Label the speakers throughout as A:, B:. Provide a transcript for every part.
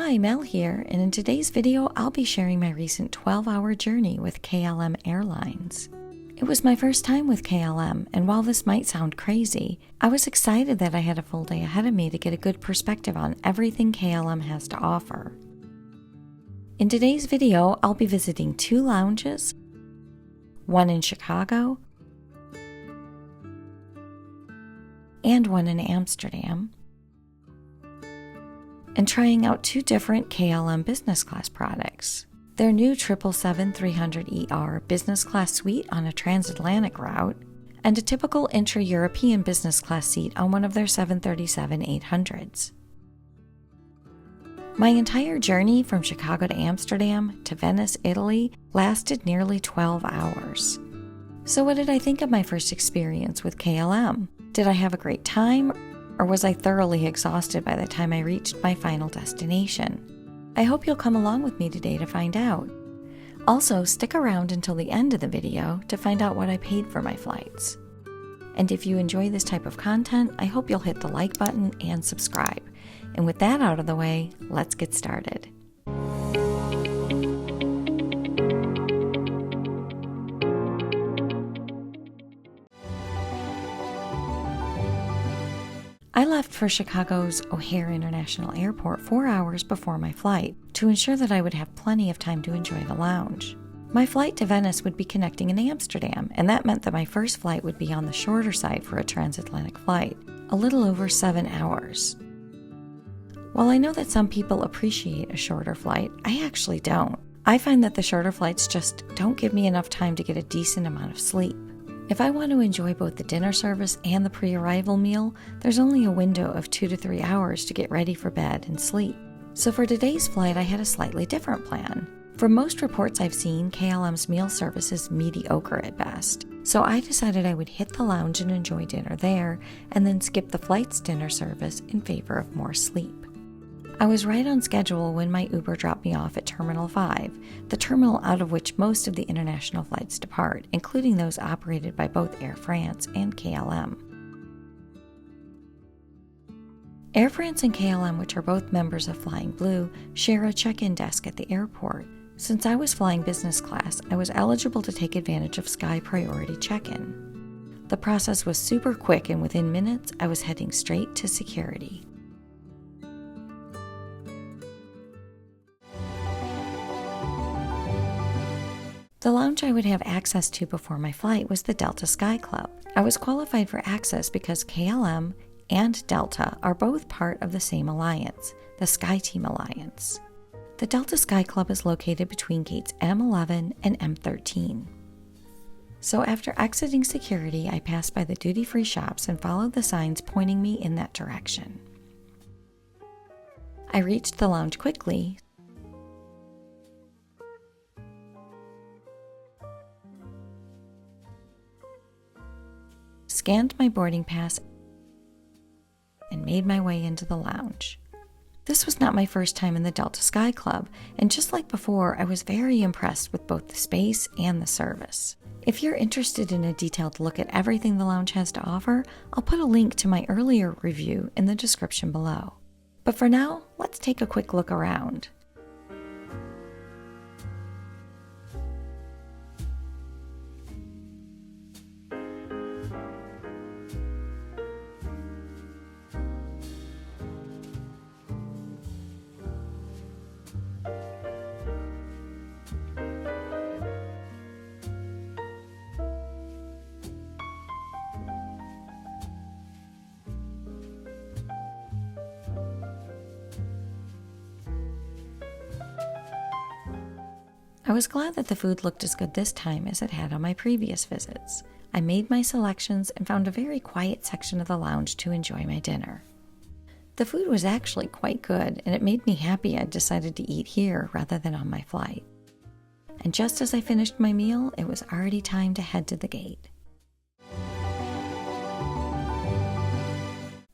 A: Hi, Mel here, and in today's video, I'll be sharing my recent 12-hour journey with KLM Airlines. It was my first time with KLM, and while this might sound crazy, I was excited that I had a full day ahead of me to get a good perspective on everything KLM has to offer. In today's video, I'll be visiting 2 lounges, one in Chicago and one in Amsterdam, and trying out 2 different KLM business class products. Their new 777-300ER business class suite on a transatlantic route, and a typical intra-European business class seat on one of their 737-800s. My entire journey from Chicago to Amsterdam to Venice, Italy, lasted nearly 12 hours. So what did I think of my first experience with KLM? Did I have a great time, or was I thoroughly exhausted by the time I reached my final destination? I hope you'll come along with me today to find out. Also, stick around until the end of the video to find out what I paid for my flights. And if you enjoy this type of content, I hope you'll hit the like button and subscribe. And with that out of the way, let's get started. I left for Chicago's O'Hare International Airport 4 hours before my flight to ensure that I would have plenty of time to enjoy the lounge. My flight to Venice would be connecting in Amsterdam, and that meant that my first flight would be on the shorter side for a transatlantic flight, a little over 7 hours. While I know that some people appreciate a shorter flight, I actually don't. I find that the shorter flights just don't give me enough time to get a decent amount of sleep. If I want to enjoy both the dinner service and the pre-arrival meal, there's only a window of 2 to 3 hours to get ready for bed and sleep. So for today's flight, I had a slightly different plan. From most reports I've seen, KLM's meal service is mediocre at best. So I decided I would hit the lounge and enjoy dinner there, and then skip the flight's dinner service in favor of more sleep. I was right on schedule when my Uber dropped me off at Terminal 5, the terminal out of which most of the international flights depart, including those operated by both Air France and KLM. Air France and KLM, which are both members of Flying Blue, share a check-in desk at the airport. Since I was flying business class, I was eligible to take advantage of Sky Priority check-in. The process was super quick, and within minutes, I was heading straight to security. The lounge I would have access to before my flight was the Delta Sky Club. I was qualified for access because KLM and Delta are both part of the same alliance, the SkyTeam Alliance. The Delta Sky Club is located between gates M11 and M13. So after exiting security, I passed by the duty-free shops and followed the signs pointing me in that direction. I reached the lounge quickly, scanned my boarding pass, and made my way into the lounge. This was not my first time in the Delta Sky Club, and just like before, I was very impressed with both the space and the service. If you're interested in a detailed look at everything the lounge has to offer, I'll put a link to my earlier review in the description below. But for now, let's take a quick look around. I was glad that the food looked as good this time as it had on my previous visits. I made my selections and found a very quiet section of the lounge to enjoy my dinner. The food was actually quite good, and it made me happy I'd decided to eat here rather than on my flight. And just as I finished my meal, it was already time to head to the gate.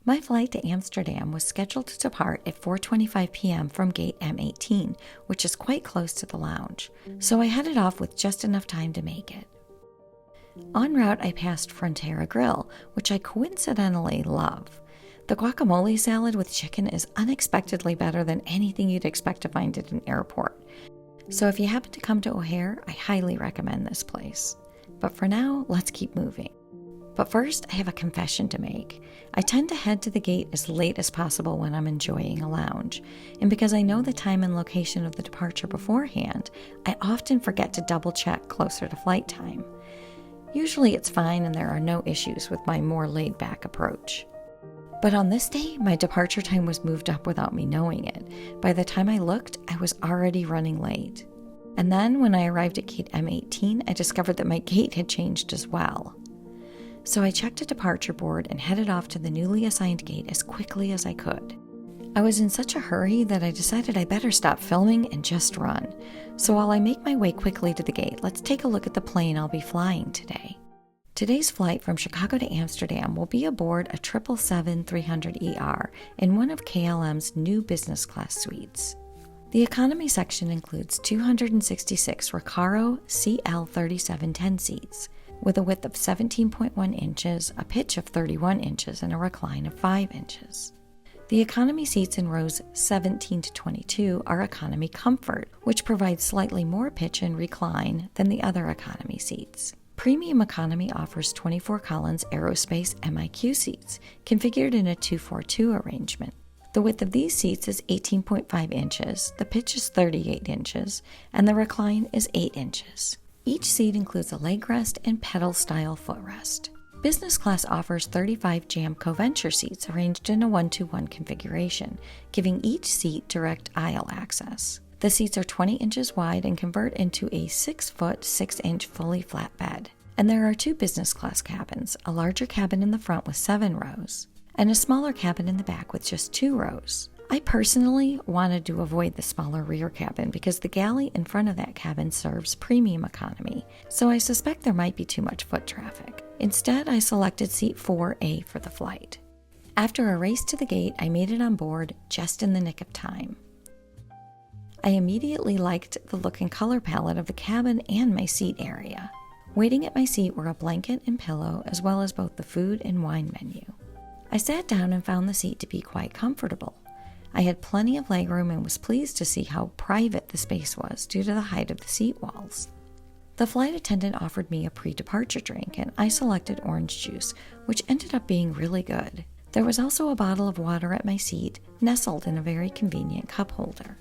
A: My flight to Amsterdam was scheduled to depart at 4:25 p.m. from gate M18, which is quite close to the lounge, so I headed off with just enough time to make it. En route, I passed Frontera Grill, which I coincidentally love. The guacamole salad with chicken is unexpectedly better than anything you'd expect to find at an airport. So if you happen to come to O'Hare, I highly recommend this place. But for now, let's keep moving. But first, I have a confession to make. I tend to head to the gate as late as possible when I'm enjoying a lounge. And because I know the time and location of the departure beforehand, I often forget to double check closer to flight time. Usually it's fine and there are no issues with my more laid-back approach. But on this day, my departure time was moved up without me knowing it. By the time I looked, I was already running late. And then when I arrived at gate M18, I discovered that my gate had changed as well. So I checked a departure board and headed off to the newly assigned gate as quickly as I could. I was in such a hurry that I decided I better stop filming and just run. So while I make my way quickly to the gate, let's take a look at the plane I'll be flying today. Today's flight from Chicago to Amsterdam will be aboard a 777-300ER in one of KLM's new business class suites. The economy section includes 266 Recaro CL3710 seats, with a width of 17.1 inches, a pitch of 31 inches, and a recline of 5 inches. The economy seats in rows 17 to 22 are economy comfort, which provides slightly more pitch and recline than the other economy seats. Premium economy offers 24 Collins Aerospace MIQ seats, configured in a 242 arrangement. The width of these seats is 18.5 inches, the pitch is 38 inches, and the recline is 8 inches. Each seat includes a leg rest and pedal-style footrest. Business class offers 35 Jamco Venture seats arranged in a 1-2-1 configuration, giving each seat direct aisle access. The seats are 20 inches wide and convert into a 6-foot, 6-inch fully flat bed. And there are 2 business class cabins, a larger cabin in the front with 7 rows, and a smaller cabin in the back with just 2 rows. I personally wanted to avoid the smaller rear cabin because the galley in front of that cabin serves premium economy, so I suspect there might be too much foot traffic. Instead, I selected seat 4A for the flight. After a race to the gate, I made it on board just in the nick of time. I immediately liked the look and color palette of the cabin and my seat area. Waiting at my seat were a blanket and pillow, as well as both the food and wine menu. I sat down and found the seat to be quite comfortable. I had plenty of legroom and was pleased to see how private the space was due to the height of the seat walls. The flight attendant offered me a pre-departure drink, and I selected orange juice, which ended up being really good. There was also a bottle of water at my seat, nestled in a very convenient cup holder.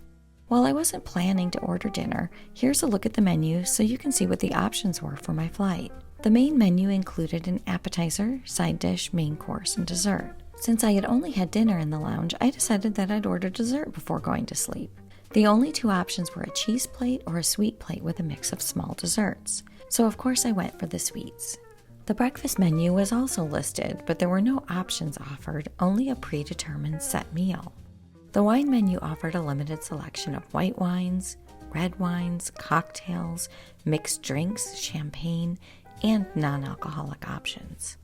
A: While I wasn't planning to order dinner, here's a look at the menu so you can see what the options were for my flight. The main menu included an appetizer, side dish, main course, and dessert. Since I had only had dinner in the lounge, I decided that I'd order dessert before going to sleep. The only 2 options were a cheese plate or a sweet plate with a mix of small desserts, so of course I went for the sweets. The breakfast menu was also listed, but there were no options offered, only a predetermined set meal. The wine menu offered a limited selection of white wines, red wines, cocktails, mixed drinks, champagne, and non-alcoholic options.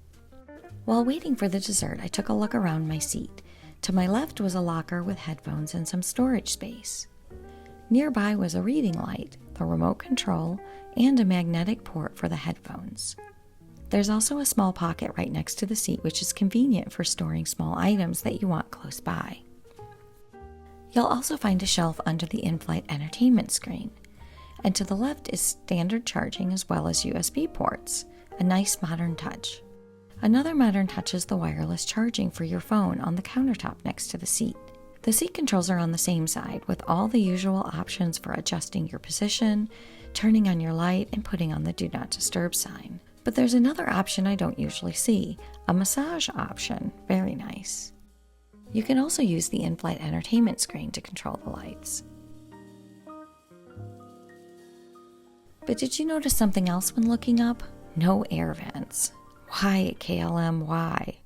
A: While waiting for the dessert, I took a look around my seat. To my left was a locker with headphones and some storage space. Nearby was a reading light, the remote control, and a magnetic port for the headphones. There's also a small pocket right next to the seat, which is convenient for storing small items that you want close by. You'll also find a shelf under the in-flight entertainment screen. And to the left is standard charging as well as USB ports, a nice modern touch. Another modern touch is the wireless charging for your phone on the countertop next to the seat. The seat controls are on the same side, with all the usual options for adjusting your position, turning on your light, and putting on the Do Not Disturb sign. But there's another option I don't usually see, a massage option. Very nice. You can also use the in-flight entertainment screen to control the lights. But did you notice something else when looking up? No air vents. Why, KLM, why?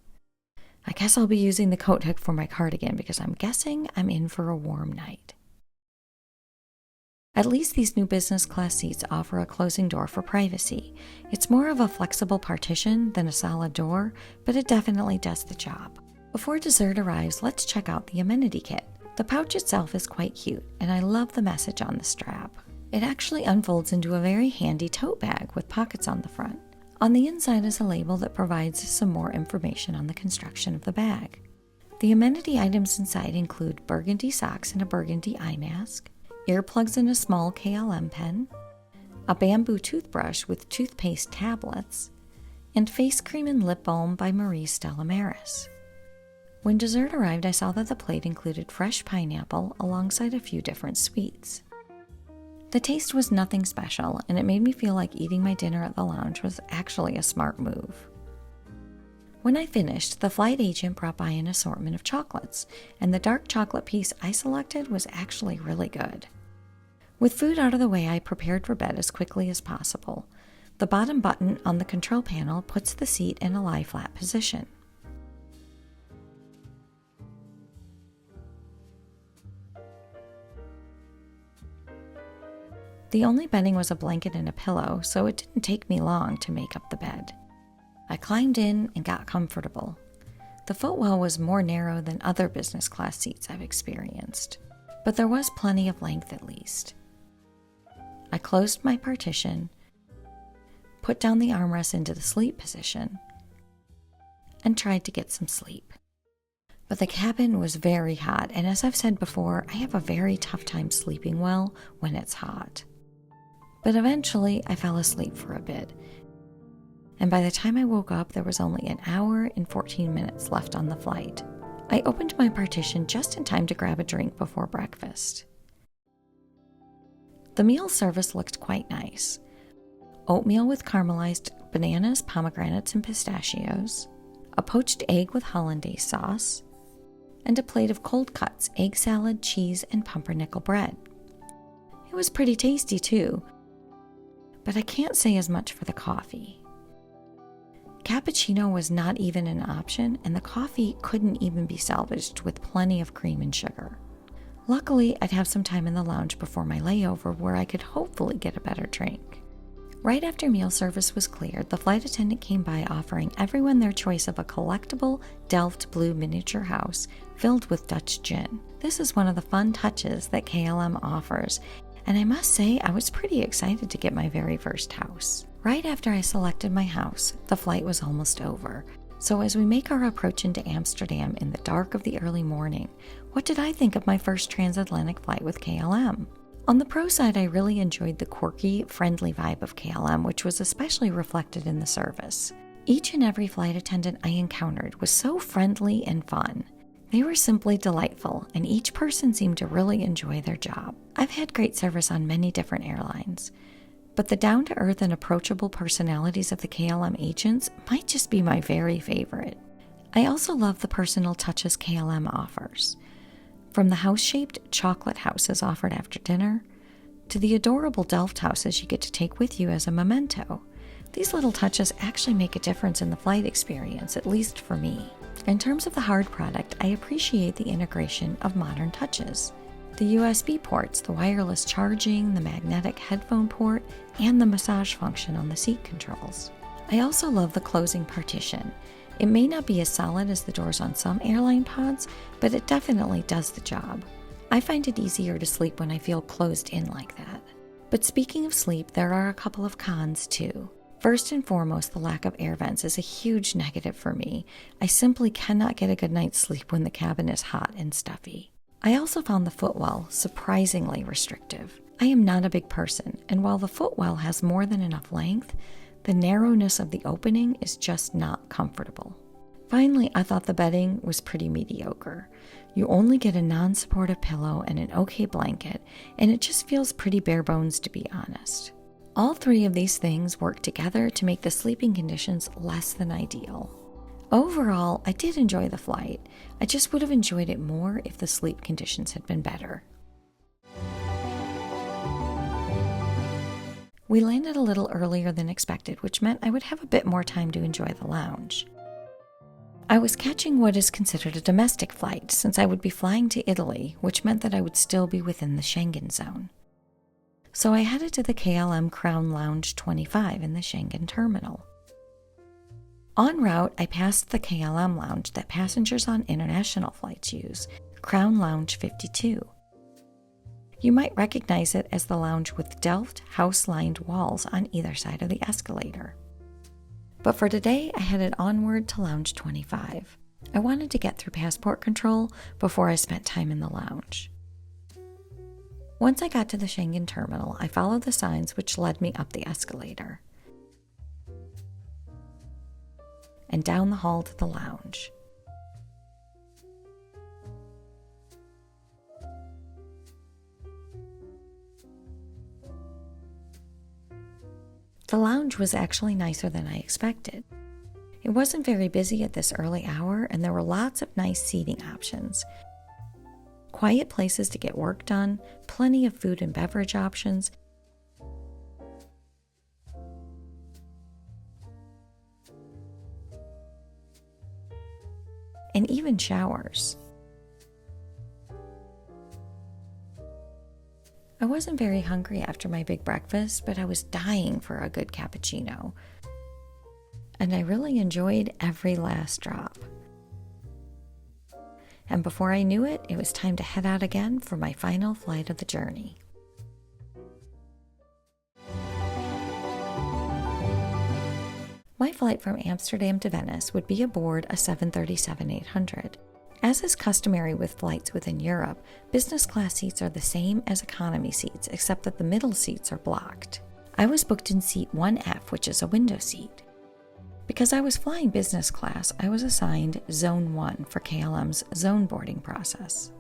A: I guess I'll be using the coat hook for my cardigan because I'm guessing I'm in for a warm night. At least these new business class seats offer a closing door for privacy. It's more of a flexible partition than a solid door, but it definitely does the job. Before dessert arrives, let's check out the amenity kit. The pouch itself is quite cute, and I love the message on the strap. It actually unfolds into a very handy tote bag with pockets on the front. On the inside is a label that provides some more information on the construction of the bag. The amenity items inside include burgundy socks and a burgundy eye mask, earplugs and a small KLM pen, a bamboo toothbrush with toothpaste tablets, and face cream and lip balm by Marie Stella Maris. When dessert arrived, I saw that the plate included fresh pineapple alongside a few different sweets. The taste was nothing special, and it made me feel like eating my dinner at the lounge was actually a smart move. When I finished, the flight agent brought by an assortment of chocolates, and the dark chocolate piece I selected was actually really good. With food out of the way, I prepared for bed as quickly as possible. The bottom button on the control panel puts the seat in a lie-flat position. The only bedding was a blanket and a pillow, so it didn't take me long to make up the bed. I climbed in and got comfortable. The footwell was more narrow than other business class seats I've experienced, but there was plenty of length at least. I closed my partition, put down the armrest into the sleep position, and tried to get some sleep. But the cabin was very hot, and as I've said before, I have a very tough time sleeping well when it's hot. But eventually, I fell asleep for a bit, and by the time I woke up, there was only an hour and 14 minutes left on the flight. I opened my partition just in time to grab a drink before breakfast. The meal service looked quite nice. Oatmeal with caramelized bananas, pomegranates, and pistachios, a poached egg with hollandaise sauce, and a plate of cold cuts, egg salad, cheese, and pumpernickel bread. It was pretty tasty too, but I can't say as much for the coffee. Cappuccino was not even an option, and the coffee couldn't even be salvaged with plenty of cream and sugar. Luckily, I'd have some time in the lounge before my layover where I could hopefully get a better drink. Right after meal service was cleared, the flight attendant came by offering everyone their choice of a collectible Delft blue miniature house filled with Dutch gin. This is one of the fun touches that KLM offers, and I must say I was pretty excited to get my very first house. Right after I selected my house, the flight was almost over. So as we make our approach into Amsterdam in the dark of the early morning, what did I think of my first transatlantic flight with KLM? On the pro side, I really enjoyed the quirky, friendly vibe of KLM, which was especially reflected in the service. Each and every flight attendant I encountered was so friendly and fun. They were simply delightful, and each person seemed to really enjoy their job. I've had great service on many different airlines, but the down-to-earth and approachable personalities of the KLM agents might just be my very favorite. I also love the personal touches KLM offers. From the house-shaped chocolate houses offered after dinner, to the adorable Delft houses you get to take with you as a memento. These little touches actually make a difference in the flight experience, at least for me. In terms of the hard product, I appreciate the integration of modern touches. The USB ports, the wireless charging, the magnetic headphone port, and the massage function on the seat controls. I also love the closing partition. It may not be as solid as the doors on some airline pods, but it definitely does the job. I find it easier to sleep when I feel closed in like that. But speaking of sleep, there are a couple of cons too. First and foremost, the lack of air vents is a huge negative for me. I simply cannot get a good night's sleep when the cabin is hot and stuffy. I also found the footwell surprisingly restrictive. I am not a big person, and while the footwell has more than enough length, the narrowness of the opening is just not comfortable. Finally, I thought the bedding was pretty mediocre. You only get a non-supportive pillow and an okay blanket, and it just feels pretty bare bones, to be honest. All three of these things work together to make the sleeping conditions less than ideal. Overall, I did enjoy the flight. I just would have enjoyed it more if the sleep conditions had been better. We landed a little earlier than expected, which meant I would have a bit more time to enjoy the lounge. I was catching what is considered a domestic flight, since I would be flying to Italy, which meant that I would still be within the Schengen zone. So I headed to the KLM Crown Lounge 25 in the Schengen terminal. En route, I passed the KLM lounge that passengers on international flights use, Crown Lounge 52. You might recognize it as the lounge with Delft house-lined walls on either side of the escalator. But for today, I headed onward to Lounge 25. I wanted to get through passport control before I spent time in the lounge. Once I got to the Schengen terminal, I followed the signs which led me up the escalator and down the hall to the lounge. The lounge was actually nicer than I expected. It wasn't very busy at this early hour, and there were lots of nice seating options. Quiet places to get work done, plenty of food and beverage options, and even showers. I wasn't very hungry after my big breakfast, but I was dying for a good cappuccino. And I really enjoyed every last drop. And before I knew it, it was time to head out again for my final flight of the journey. My flight from Amsterdam to Venice would be aboard a 737-800. As is customary with flights within Europe, business class seats are the same as economy seats, except that the middle seats are blocked. I was booked in seat 1F, which is a window seat. Because I was flying business class, I was assigned Zone 1 for KLM's zone boarding process.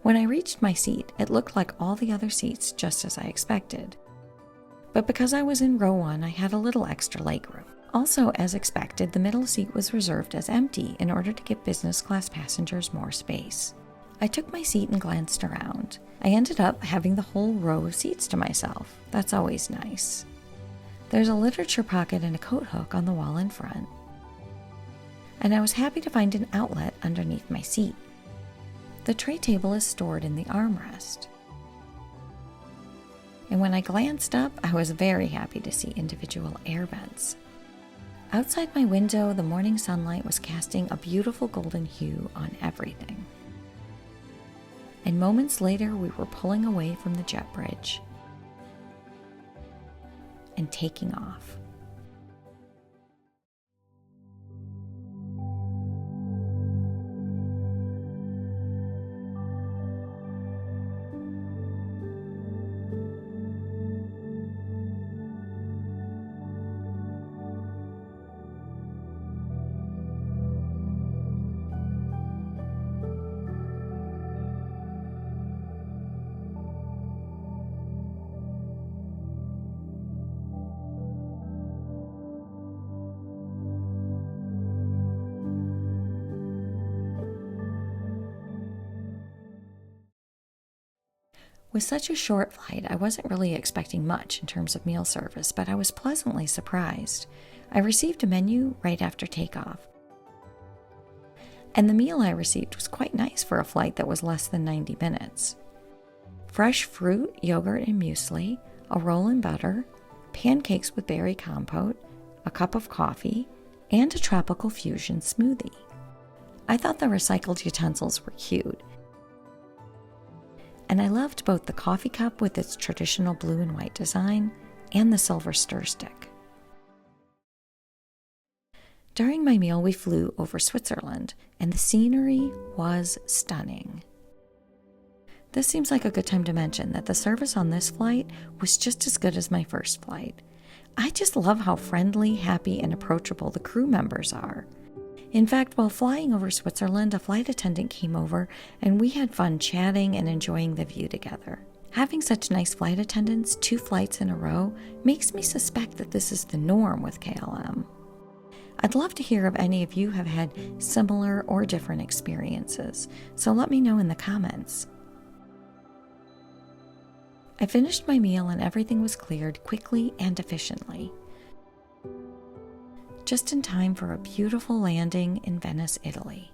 A: When I reached my seat, it looked like all the other seats, just as I expected. But because I was in row 1, I had a little extra legroom. Also, as expected, the middle seat was reserved as empty in order to give business class passengers more space. I took my seat and glanced around. I ended up having the whole row of seats to myself. That's always nice. There's a literature pocket and a coat hook on the wall in front. And I was happy to find an outlet underneath my seat. The tray table is stored in the armrest. And when I glanced up, I was very happy to see individual air vents. Outside my window, the morning sunlight was casting a beautiful golden hue on everything. And moments later, we were pulling away from the jet bridge and taking off. With such a short flight, I wasn't really expecting much in terms of meal service, but I was pleasantly surprised. I received a menu right after takeoff. And the meal I received was quite nice for a flight that was less than 90 minutes. Fresh fruit, yogurt, and muesli, a roll and butter, pancakes with berry compote, a cup of coffee, and a tropical fusion smoothie. I thought the recycled utensils were cute. And I loved both the coffee cup with its traditional blue and white design and the silver stir stick. During my meal, we flew over Switzerland, and the scenery was stunning. This seems like a good time to mention that the service on this flight was just as good as my first flight. I just love how friendly, happy, and approachable the crew members are. In fact, while flying over Switzerland, a flight attendant came over and we had fun chatting and enjoying the view together. Having such nice flight attendants 2 flights in a row makes me suspect that this is the norm with KLM. I'd love to hear if any of you have had similar or different experiences, so let me know in the comments. I finished my meal and everything was cleared quickly and efficiently, just in time for a beautiful landing in Venice, Italy.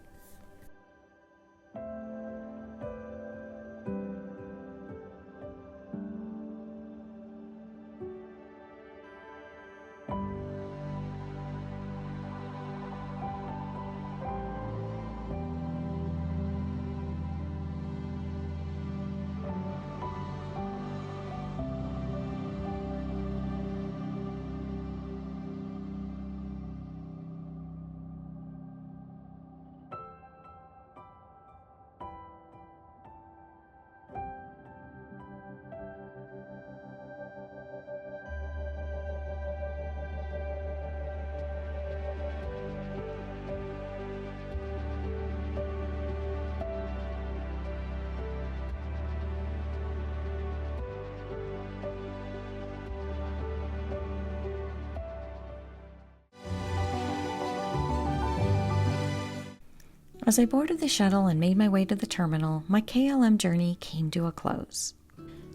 A: As I boarded the shuttle and made my way to the terminal, my KLM journey came to a close.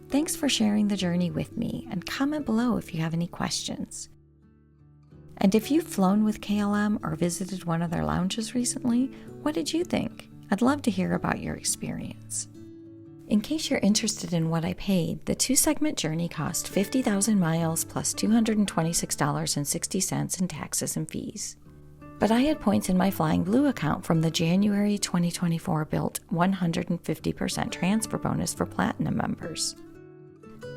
A: Thanks for sharing the journey with me, and comment below if you have any questions. And if you've flown with KLM or visited one of their lounges recently, what did you think? I'd love to hear about your experience. In case you're interested in what I paid, the 2-segment journey cost 50,000 miles plus $226.60 in taxes and fees. But I had points in my Flying Blue account from the January 2024 built 150% transfer bonus for Platinum members.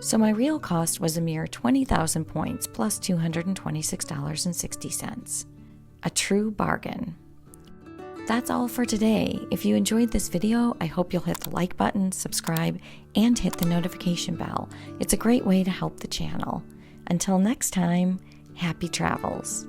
A: So my real cost was a mere 20,000 points plus $226.60. A true bargain. That's all for today. If you enjoyed this video, I hope you'll hit the like button, subscribe, and hit the notification bell. It's a great way to help the channel. Until next time, happy travels.